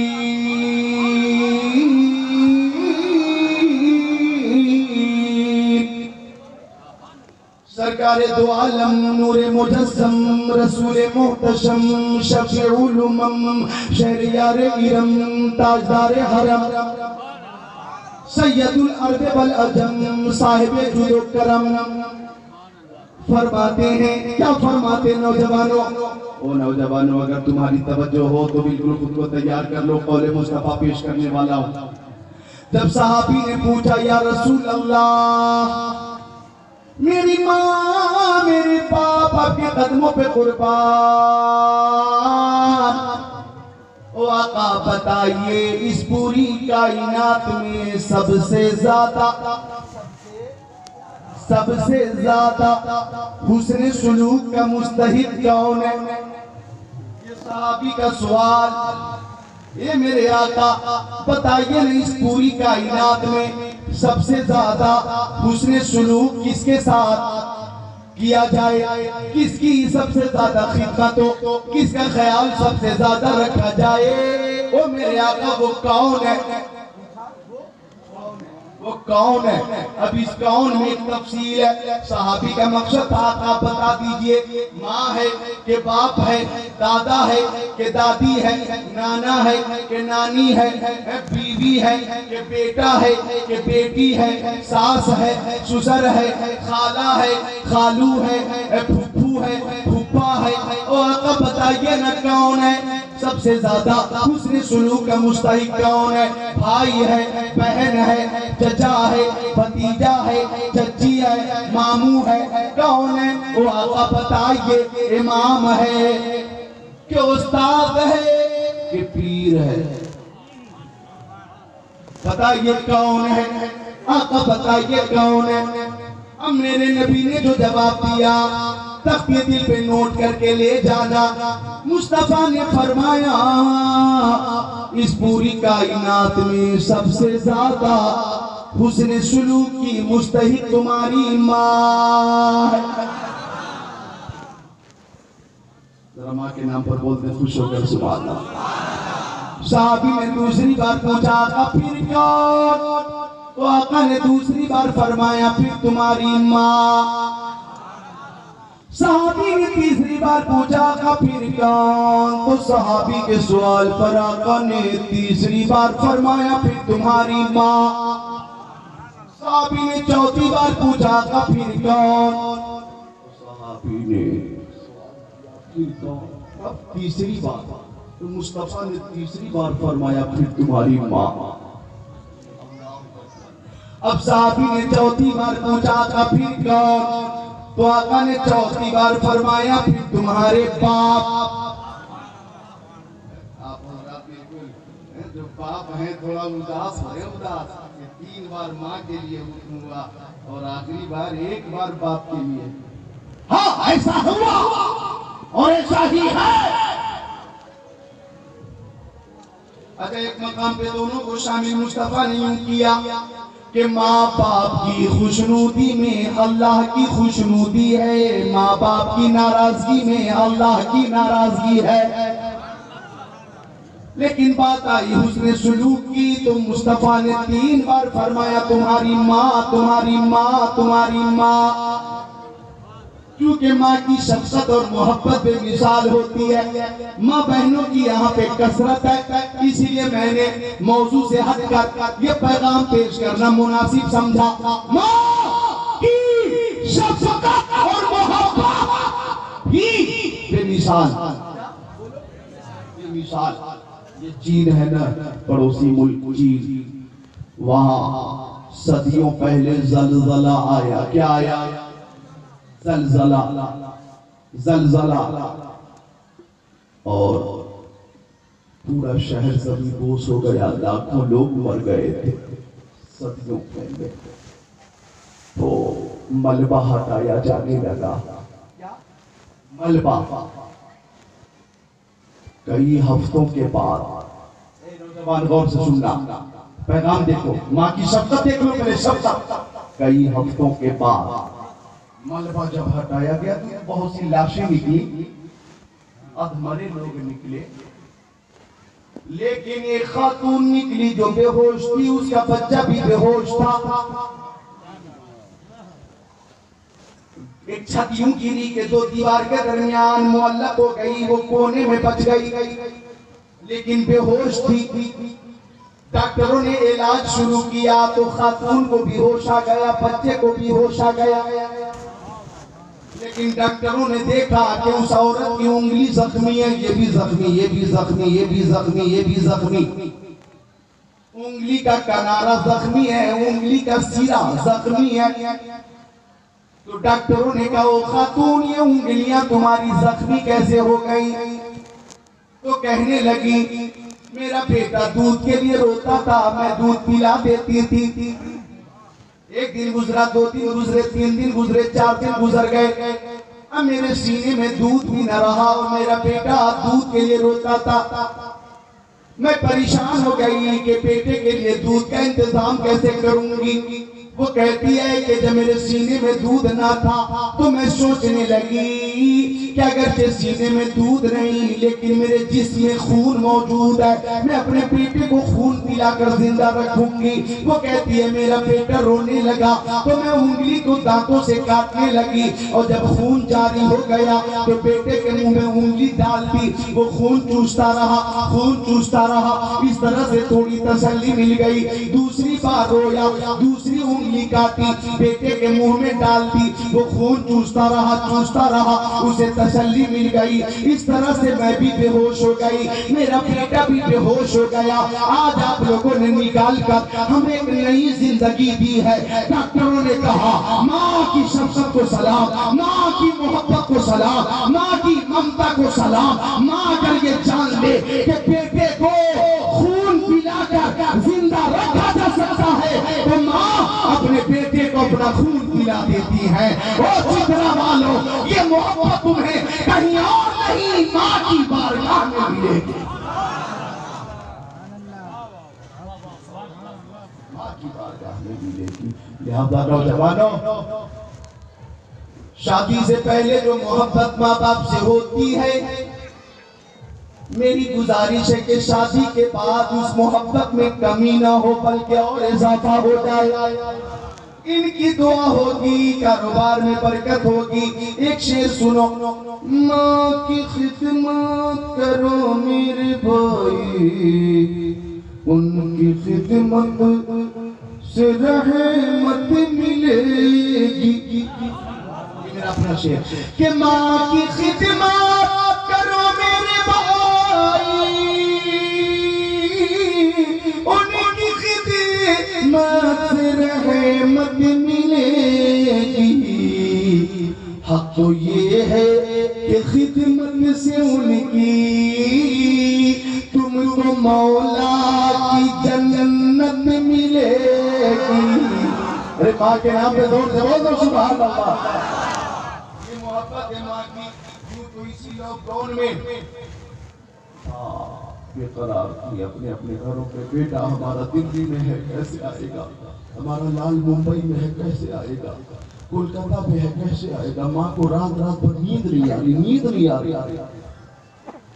سرکار دو عالم، نور مجسم، رسول محتشم، شفیع الامم، شہریار ارم، تاجدار حرم، سید العرب والعجم، صاحب جود و کرم، فرماتے ہیں، کیا فرماتے نوجوانوں؟ او نوجوانوں، اگر تمہاری توجہ ہو تو بالکل خود کو تیار کر لو، قول مصطفیٰ پیش کرنے والا ہوں۔ جب صحابی نے پوچھا یا رسول اللہ، میری ماں میرے باپ آپ کے قدموں پہ قربان، او آقا بتائیے اس پوری کائنات میں سب سے زیادہ حسن سلوک کا مستحق کون ہے؟ یہ صحابی کا سوال، یہ میرے آقا بتائیے نا اس پوری کائنات میں سب سے زیادہ حسن سلوک کس کے ساتھ کیا جائے، کس کی سب سے زیادہ خدمت ہو، کس کا خیال سب سے زیادہ رکھا جائے؟ وہ میرے آقا وہ کون ہے؟ وہ کون ہے؟ اب اس کون میں ایک تفصیل ہے، صحابی کا مقصد آپ بتا دیجئے، ماں ہے کہ باپ ہے، دادا ہے کہ دادی ہے، نانا ہے کہ نانی ہے، بیوی ہے کہ بیٹا ہے کہ بیٹی ہے، ساس ہے، سسر ہے، خالہ ہے، خالو ہے، پھپھو ہے، پھپھا ہے۔ اور آقا بتائیے نا کون ہے سب سے زیادہ حسن سلوک کا مستحق؟ کون ہے؟ بھائی ہے، بہن ہے، چچا ہے، بھتیجا ہے، چچی ہے، ماموں ہے، کون ہے؟ وہ آقا بتائیے، امام ہے کہ استاد ہے کہ پیر ہے؟ بتائیے کون ہے؟ آقا بتائیے کون ہے؟ اب میرے نبی نے جو جواب دیا تختی دل پہ نوٹ کر کے لے جانا۔ مصطفیٰ نے فرمایا اس پوری کائنات میں سب سے زیادہ حسن سلوک کی مستحق تمہاری ماں ہے۔ ذرا ماں کے نام پر بولتے خوش ہو کر سبحان اللہ۔ صحابی نے دوسری بار پوچھا آقا پھر کون؟ تو آقا نے دوسری بار فرمایا پھر تمہاری ماں۔ صحابی نے تیسری بار پوچھا آقا پھر کون؟ تو صحابی کے سوال پر آقا نے تیسری بار فرمایا پھر تمہاری ماں۔ صحابی نے چوتھی بار پوچھا آقا پھر کون؟ صحابی نے پھر کون؟ اب تیسری بار تو مصطفیٰ نے تیسری بار فرمایا پھر تمہاری ماں۔ اب صحابی نے چوتھی بار پوچھا آقا پھر کون؟ تو آقا نے چوتھی بار فرمایا پھر تمہارے باپ۔ آپ حضرات بالکل جو باپ ہیں تھوڑا اداس ہے، اداس کہ 3 بار ماں کے لیے حکم ہوا اور آخری بار 1 بار باپ کے لیے۔ ہاں ایسا ہوا اور ایسا ہی ہے۔ اچھا ایک مقام پہ دونوں کو شامل مصطفیٰ نے یوں کیا کہ ماں باپ کی خوشنودی میں اللہ کی خوشنودی ہے، ماں باپ کی ناراضگی میں اللہ کی ناراضگی ہے۔ لیکن بات آئی حسن سلوک کی تو مصطفیٰ نے 3 بار فرمایا تمہاری ماں، تمہاری ماں، تمہاری ماں، کیونکہ ماں کی شفقت اور محبت بے مثال ہوتی ہے۔ ماں بہنوں کی یہاں پہ کثرت ہے، اسی لیے میں نے موضوع سے ہٹ کر یہ پیغام پیش کرنا مناسب سمجھا۔ ماں کی شفقت اور محبت ہی بے مثال، بے مثال۔ یہ چین ہے نا، پڑوسی ملک چین، وہاں صدیوں پہلے زلزلہ آیا۔ کیا آیا؟ زلزلہ، زلزلہ، اور پورا شہر زمین بوس ہو گیا، لاکھوں لوگ مر گئے تھے صدیوں پہلے۔ تو ملبہ ہٹایا جانے لگا، ملبہ۔ کئی ہفتوں کے بعد، نوجوان غور سے سننا، پیغام دیکھو، ماں کی شفقت دیکھ لو پہلے، شفقت۔ کئی ہفتوں کے بعد ملبہ جب ہٹایا گیا تو بہت سی لاشیں نکلی، ادھمرے لوگ نکلے، لیکن ایک خاتون نکلی جو بے ہوش تھی، اس کا بچہ بھی بے ہوش تھا۔ ایک چھت یوں گری کہ 2 دیوار کے درمیان معلق ہو گئی، وہ کونے میں بچ گئی، لیکن بے ہوش تھی۔ ڈاکٹروں نے علاج شروع کیا تو خاتون کو بھی ہوش آ گیا، بچے کو بھی ہوش آ گیا، لیکن ڈاکٹروں نے دیکھا کہ اس عورت کی انگلی زخمی ہے، یہ بھی زخمی، یہ بھی زخمی، یہ بھی زخمی، یہ بھی زخمی، انگلی کا کنارہ زخمی ہے، انگلی کا سرا زخمی ہے۔ تو ڈاکٹروں نے کہا او خاتون یہ انگلیاں تمہاری زخمی کیسے ہو گئی؟ تو کہنے لگی میرا بیٹا دودھ کے لیے روتا تھا، میں دودھ پلا دیتی تھی۔ 1 دن گزرا، 2 دن گزرے، 3 دن گزرے، 4 دن گزر گئے، اب میرے سینے میں دودھ بھی نہ رہا اور میرا بیٹا دودھ کے لیے روتا تھا۔ میں پریشان ہو گئی کہ بیٹے کے لیے دودھ کا انتظام کیسے کروں گی۔ وہ کہتی ہے کہ جب میرے سینے میں دودھ نہ تھا تو میں سوچنے لگی کہ اگرچہ سینے میں دودھ نہیں لیکن میرے جسم میں خون موجود ہے، میں اپنے بیٹے کو خون پلا کر زندہ رکھوں گی۔ وہ کہتی ہے میرا بیٹا رونے لگا تو میں انگلی کو دانتوں سے کاٹنے لگی، اور جب خون جاری ہو گیا تو بیٹے کے منہ میں انگلی ڈال دی، وہ خون چوستا رہا، خون چوستا رہا۔ اس طرح سے تھوڑی تسلی مل گئی۔ دوسری بار رویا، دوسری انگلی کاٹی، بیٹے کے منہ میں ڈال دی، وہ خون چوستا رہا، چوستا رہا، اسے تسلی مل گئی۔ اس طرح سے میں بھی بے ہوش ہو گئی، میرا بیٹا بھی بے ہوش ہو گیا۔ آج آپ لوگوں نے نکال کر ہمیں ایک نئی زندگی دی ہے۔ ڈاکٹروں نے کہا ماں کی شفقت کو سلام، ماں کی محبت کو سلام، ماں کی ممتا کو سلام۔ ماں اگر یہ جان لے کہ بیٹے کو خون پلا کر زندہ رکھا جا سکتا ہے تو ماں اپنے بیٹے کو اپنا خون پلا دیتی ہے۔ اور چترا والوں یہ محبت تمہیں کہیں اور نہیں ماں کی بارگاہ میں ملے گی، ماں کی بارگاہ میں ملے گی۔ لہذا نوجوانوں شادی سے پہلے جو محبت ماں باپ سے ہوتی ہے، میری گزارش ہے کہ شادی کے بعد اس محبت میں کمی نہ ہو بلکہ اور اضافہ ہو جائے۔ ان کی دعا ہوگی، کاروبار میں برکت ہوگی۔ ایک شعر سنو، ماں کی خدمت کرو میرے بھائی، ان کی خدمت سے رحمت ملے گی۔ یہ میرا اپنا شعر کہ ماں کی خدمت کرو میرے بھائی، ان کی خدمت سے رحمت ملے گی۔ حق تو یہ ہے کہ خدمت سے ان کی تم کو مولا کی جنت ملے گی۔ ارے ماں کے نام پہ زور سے بول دو سبحان اللہ۔ یہ محبت ہے ماں کی، یوں تو اسی لاک ڈاؤن میں بے قرار تھی اپنے اپنے گھروں پہ، بیٹا ہمارا دلی میں ہے کیسے آئے گا، ہمارا لال ممبئی میں ہے کیسے آئے گا، کولکاتہ میں ہے کیسے آئے گا، ماں کو رات رات بھر نیند نہیں آ رہی۔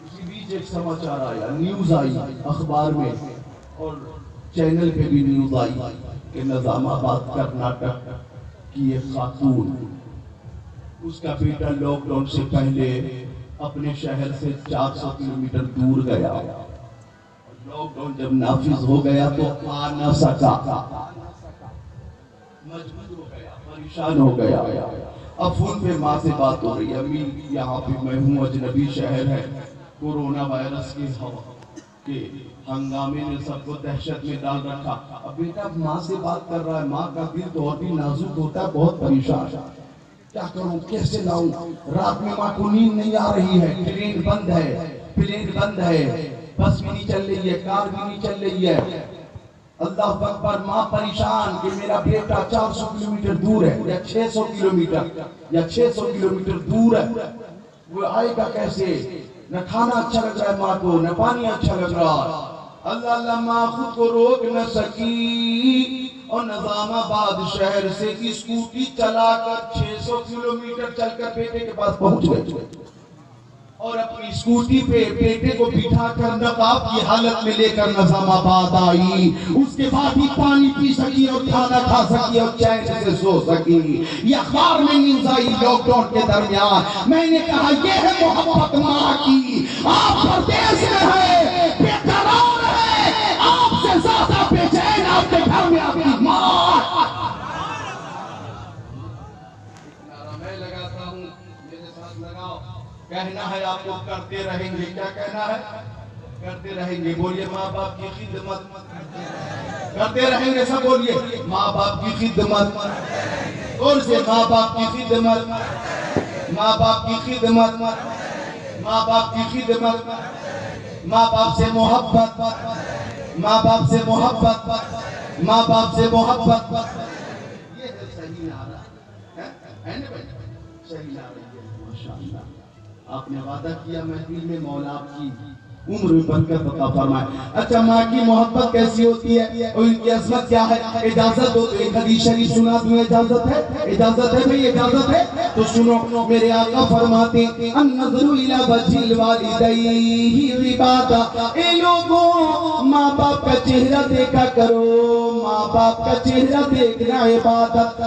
اسی بیچ ایک سماچار آیا، نیوز آئی اخبار میں اور چینل پہ بھی نیوز آئی کہ نظام آباد کرناٹک کی ایک خاتون، اس کا بیٹا لاک ڈاؤن سے پہلے اپنے شہر سے 400 کلومیٹر دور گیا، لاک ڈاؤن جب نافذ ہو گیا تو آ نہ سکا، مجبور ہو گیا، پریشان ہو گیا۔ اب فون پہ ماں سے بات ہو رہی ہے، امی یہاں پہ میں ہوں، اجنبی شہر ہے، کورونا وائرس کے ہنگامے نے سب کو دہشت میں ڈال رکھا۔ اب بیٹا ماں سے بات کر رہا ہے، ماں کا دل تو اور بھی نازک ہوتا ہے، بہت پریشان، کیا کروں کیسے لاؤں، رات میں ماں کو نیند نہیں آ رہی ہے، ٹرین بند ہے، بس بھی نہیں چل رہی ہے، کار بھی نہیں چل رہی ہے۔ اللہ اکبر، ماں پریشان کہ میرا بیٹا 400 کلومیٹر دور ہے یا 600 کلومیٹر دور ہے، وہ آئے گا کیسے، نہ کھانا اچھا لگ رہا ہے ماں کو، نہ پانی اچھا لگ رہا ہے۔ اللہ ماں خود کو روک نہ سکی اور نظام آباد شہر سے اسکوٹی چلا کر 600 کلومیٹر چل کر بیٹے کے پاس پہنچ گئے اور اپنی اسکوٹی پہ بیٹے کو بٹھا کر نقاب کی حالت میں لے کر نظام آباد آئی۔ اس کے بعد ہی پانی پی سکی اور کھانا کھا سکی اور چین سے سو سکی۔ یہ اخبار میں نیوز آئی لاک ڈاؤن کے درمیان۔ میں نے کہا یہ ہے محبت ماں کی۔ آپ پردیس میں ہے، بے قرار ہے، آپ سے زیادہ بے چین آپ کے گھر میں آپ کی ماں۔ میں لگاتا ہوں، میرے ساتھ لگاؤ، کہنا ہے آپ کو کرتے رہیں گے۔ کیا کہنا ہے؟ کرتے رہیں گے۔ بولیے ماں باپ کی خدمت کرتے رہیں گے، سب بولیے ماں باپ کی خدمت، اور سے ماں باپ کی خدمت، ماں باپ کی خدمت، ماں باپ کی خدمت، ماں باپ سے محبت، ماں باپ سے محبت، ماں باپ سے محبت۔ یہ صحیح نعرہ ہے نا بھائی، صحیح نعرہ ہے، ماشاءاللہ۔ آپ نے وعدہ کیا محفل میں مولا آپ کی عمر میں برکت عطا فرمائے۔ اچھا ماں کی محبت کیسی ہوتی ہے اور ان کی عظمت کیا ہے؟ اجازت ہو تو ایک حدیث شریف سنا دوں، اجازت ہے؟ اجازت ہے بھئی، اجازت ہے تو سنو۔ میرے آقا فرماتے ہیں النظر الی وجہ الوالدین عبادہ، اے لوگوں ماں باپ کا چہرہ دیکھا کرو، ماں باپ کا چہرہ دیکھنا عبادت،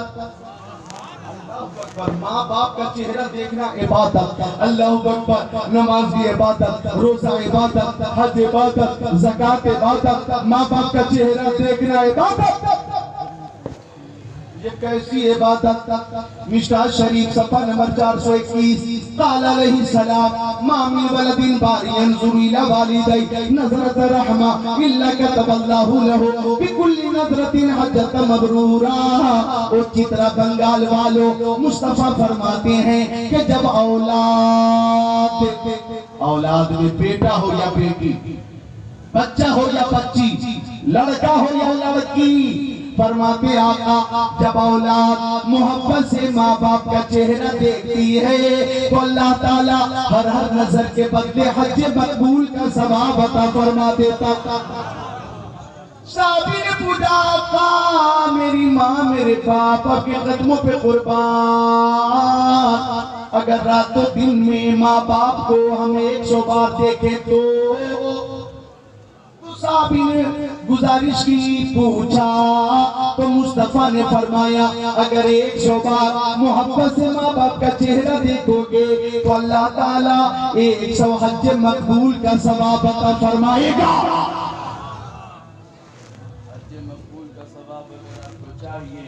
ماں باپ کا چہرہ دیکھنا عبادت۔ اللہ اکبر، نماز بھی عبادت، روزہ عبادت، حج عبادت، زکوٰۃ عبادت، ماں باپ کا چہرہ دیکھنا عبادت۔ یہ کیسی عبادت؟ مشکاۃ شریف صفحہ نمبر 421، قال علیہ السلام ما من ولد بار ينظر الى والديه نظرة رحمة الا كتب الله له بكل نظرة حجة مبرورا۔ اور چترا بنگال والوں، مصطفیٰ فرماتے ہیں کہ جب اولاد میں بیٹا ہو یا بیٹی، بچہ ہو یا بچی، لڑکا ہو یا لڑکی، فرماتے آقا جب اولاد محبت سے ماں باپ کا چہرہ دیکھتی ہے تو اللہ تعالیٰ ہر نظر کے بدلے حج مقبول کا ثواب عطا فرما دیتا۔ صحابی نے پوچھا آقا میری ماں میرے پاپا کے قدموں پہ قربان، اگر رات و دن میں ماں باپ کو ہم 100 بار دیکھیں تو صحابی نے گزارش کی، پوچھا تو مصطفیٰ نے فرمایا اگر 100 بار محبت سے ماں باپ کا چہرہ دیکھو گے تو اللہ تعالیٰ 100 حج مقبول کا ثواب عطا فرمائے گا۔ حج مقبول کا ثواب اگر آپ کو چاہیے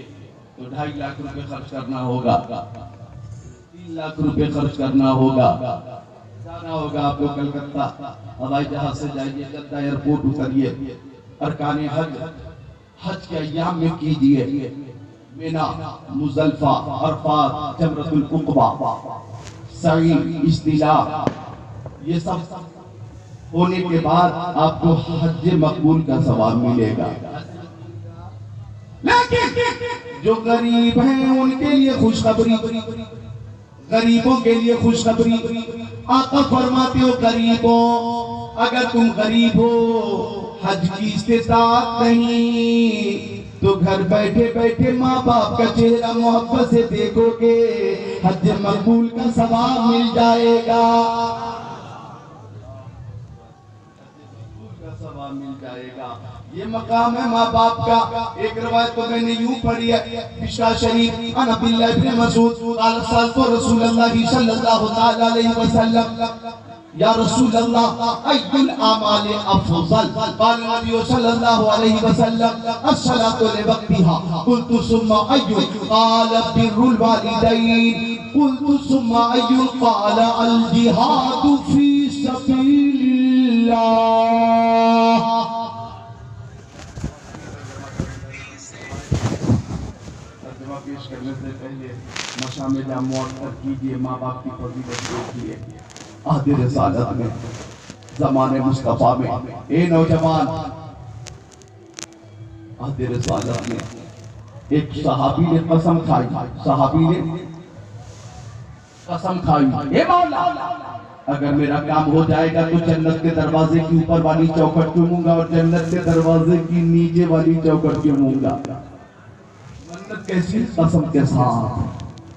تو 2.5 لاکھ روپے خرچ کرنا ہوگا، 3 لاکھ روپے خرچ کرنا ہوگا، جانا ہوگا آپ کو کلکتہ، ہوائی جہاز سے جائیے، جدہ ایئرپورٹ اتریے، ارکان حج کے ایام میں کیجئے، مینا، مزدلفہ، عرفات، جمرۃ العقبہ، سعی، استلا، یہ سب ہونے کے بعد آپ کو حج مقبول کا ثواب ملے گا۔ لیکن جو غریب ہیں ان کے لیے خوشخبری، غریبوں کے لیے خوشخبری۔ آقا فرماتے ہو غریبوں اگر تم غریب ہو، حج کی استطاعت نہیں، تو گھر بیٹھے بیٹھے ماں باپ کا چہرہ محبت سے دیکھو گے، حج مقبول کا ثواب مل جائے گا، ثواب مل جائے گا۔ یہ مقام ہے ماں باپ کا۔ ایک روایت کو میں نے یوں پڑھی ہے مشکاۃ شریف، عن عبداللہ بن مسعود قال سألت رسول اللہ صلی اللہ علیہ وسلم یا رسول اللہ ای الاعمال افضل؟ قال النبی صلی اللہ علیہ وسلم الصلاۃ لوقتها، قلت ثم ای؟ قال بر الوالدین، قلت ثم ای؟ قال الجہاد فی سبیل اللہ۔ ترجمہ پیش کرنے سے پہلے مشامل اموات پر کیجئے، ماں باپ کی فضیلت دیکھیے۔ عہد رسالت میں، زمان مصطفیٰ میں، اے نوجوان، عہد رسالت میں ایک صحابی نے قسم کھائی، صحابی نے قسم کھائی، اے مولا اگر میرا کام ہو جائے گا تو جنت کے دروازے کی اوپر والی چوکھٹ چوموں گا اور جنت کے دروازے کی نیچے والی چوکھٹ چوموں گا۔ منت کیسی؟ قسم کے ساتھ،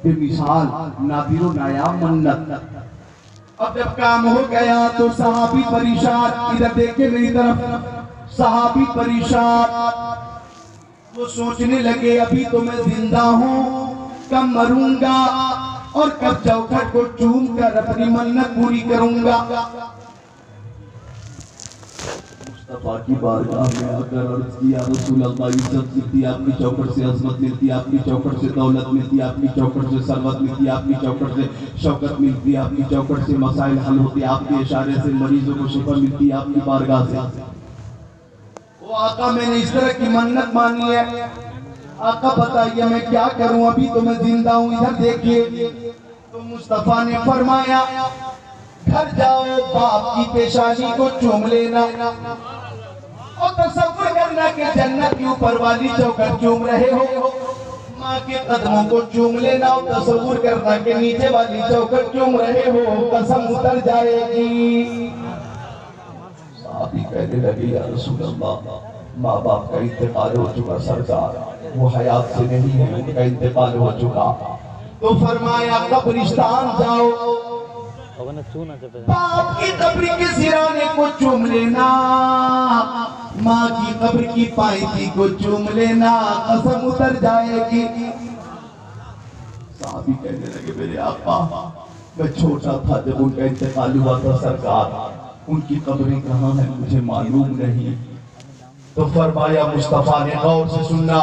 بے مثال نادر و نایاب منت۔ اب جب کام ہو گیا تو صحابی پریشان، ادھر دیکھے میری طرف، صحابی پریشان، وہ سوچنے لگے ابھی تو میں زندہ ہوں، کب مروں گا اور کب چوکھٹ کو چوم کر اپنی منت پوری کروں گا۔ مصطفیٰ کی بارگاہ میں آ کر عرض کیا، رسول اللہ عزت ملتی آپ کی چوکھٹ سے، عظمت ملتی آپ کی چوکھٹ سے، دولت ملتی آپ کی چوکھٹ سے، ثروت ملتی آپ کی چوکھٹ سے، شوکت ملتی آپ کی چوکھٹ سے، مسائل حل ہوتے آپ کے اشارے سے، مریضوں کو شفا ملتی آپ کی بارگاہ سے۔ وہ آقا میں نے اس طرح کی منت مانی ہے، آقا بتائیے میں کیا کروں، ابھی تو میں زندہ ہوں، ادھر دیکھیے۔ تو مصطفیٰ نے فرمایا گھر جاؤ، باپ کی پیشانی کو چوم لینا اور تصور کرنا کہ جنت کے اوپر والی چوکھٹ چوم رہے ہو، ماں کے قدموں کو چوم لینا اور تصور کرنا کہ نیچے والی چوکھٹ چوم رہے ہو، قسم اتر جائے گی۔ صحابی کہنے لگے یا رسول اللہ ماں باپ کا انتقال ہو چکا سرکار، وہ حیات سے نہیں ہے، ان کا انتقال ہو چکا۔ تو فرمایا قبرستان جاؤ، باپ کی قبر کے سرانے کو چوم لینا، ماں کی قبر کی پائیتی کو چوم لینا، قسم اتر جائے گی۔ صحابی کہنے لگے میرے آقا میں چھوٹا تھا جب ان کا انتقال ہوا تھا سرکار، ان کی قبریں کہاں ہیں مجھے معلوم نہیں۔ تو فرمایا مصطفیٰ نے غور سے سننا،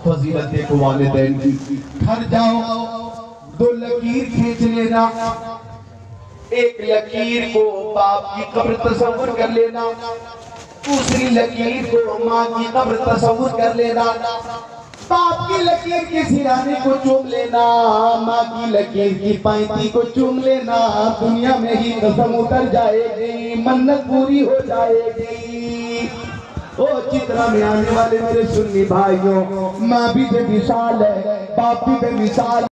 فضیلت دیکھو والدین کی، گھر جاؤ، دو لکیر کھینچ لینا، ایک لکیر کو باپ کی قبر تصور کر لینا، دوسری لکیر کو ماں کی قبر تصور کر لینا، باپ کی لکیر کے سرانے کو چوم لینا، ماں کی لکیر کی پائیتی کو چوم لینا، دنیا میں ہی قسم اتر جائے گی، منت پوری ہو جائے گی۔ او چترا میں آنے والے میرے سنی بھائیوں، ماں بھی بے مثال ہے، باپ بھی بے مثال